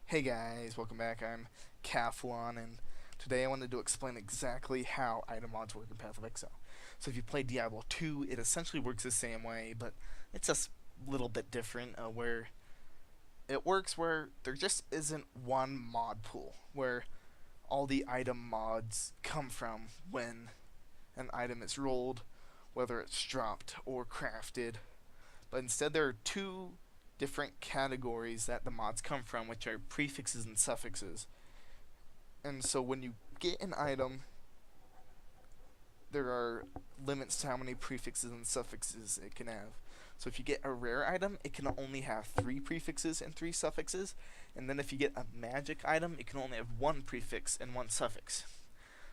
Hey guys, welcome back. I'm Kaffelon, and today I wanted to explain exactly how item mods work in Path of Exile. So if you play Diablo 2, it essentially works the same way, but it's a little bit different, where it works where there just isn't one mod pool, where all the item mods come from when an item is rolled, whether it's dropped or crafted, but instead there are two different categories that the mods come from, which are prefixes and suffixes. And so when you get an item, there are limits to how many prefixes and suffixes it can have. So if you get a rare item, it can only have 3 prefixes and 3 suffixes. And then if you get a magic item, it can only have 1 prefix and 1 suffix.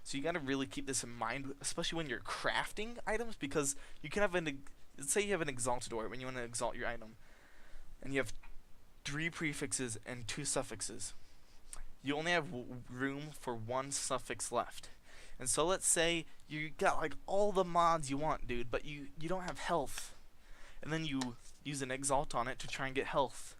So you gotta really keep this in mind, especially when you're crafting items, because you can have let's say you have an exalted orb and you want to exalt your item, and you have 3 prefixes and 2 suffixes. You only have room for 1 suffix left. And so let's say you got like all the mods you want, dude, but you don't have health. And then you use an exalt on it to try and get health.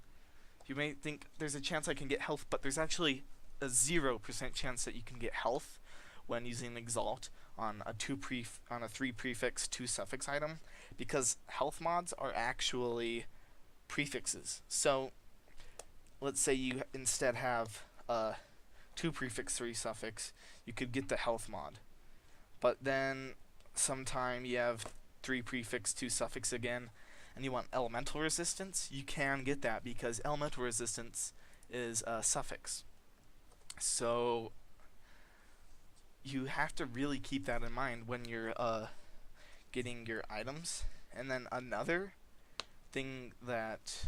You may think there's a chance I can get health, but there's actually a 0% chance that you can get health when using an exalt on a 3 prefix 2 suffix item, because health mods are actually prefixes. So let's say you instead have 2 prefix 3 suffix, you could get the health mod. But then sometime you have 3 prefix 2 suffix again and you want elemental resistance, you can get that because elemental resistance is a suffix. So you have to really keep that in mind when you're getting your items. And then another thing that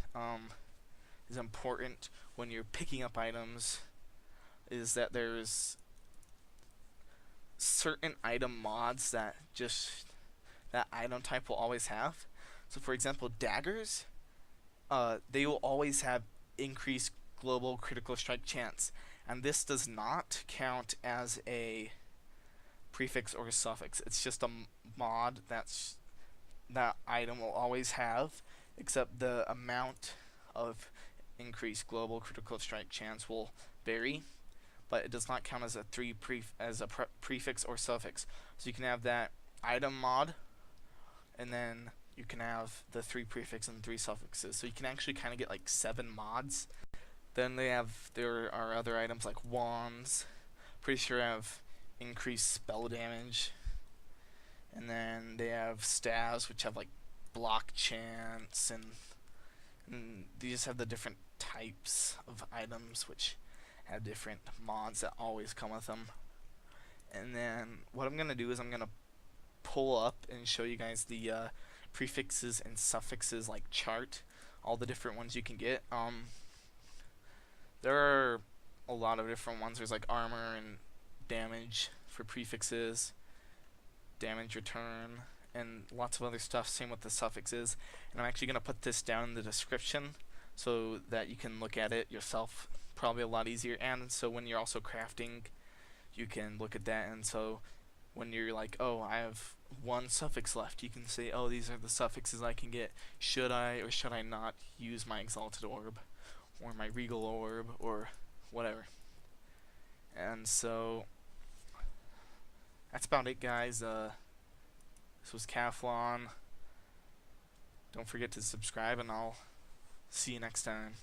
is important when you're picking up items is that there's certain item mods that that item type will always have. So for example, daggers, they will always have increased global critical strike chance, and this does not count as a prefix or a suffix. It's just a mod that item will always have, except the amount of increased global critical strike chance will vary, but it does not count as a prefix or suffix. So you can have that item mod, and then you can have the 3 prefix and 3 suffixes. So you can actually kind of get like 7 mods. Then there are other items like wands. Pretty sure have increased spell damage. And then they have staves, which have like block chance, and they just have the different types of items which have different mods that always come with them. And then what I'm gonna do is I'm gonna pull up and show you guys the prefixes and suffixes like chart, all the different ones you can get. There are a lot of different ones. There's like armor and damage for prefixes, damage return, and lots of other stuff. Same with the suffixes. And I'm actually going to put this down in the description so that you can look at it yourself, probably a lot easier. And so when you're also crafting, you can look at that. And so when you're like, oh, I have 1 suffix left, you can say, oh, these are the suffixes I can get. Should I or should I not use my exalted orb or my regal orb or whatever? And so that's about it, guys. This was Kaffelon. Don't forget to subscribe, and I'll see you next time.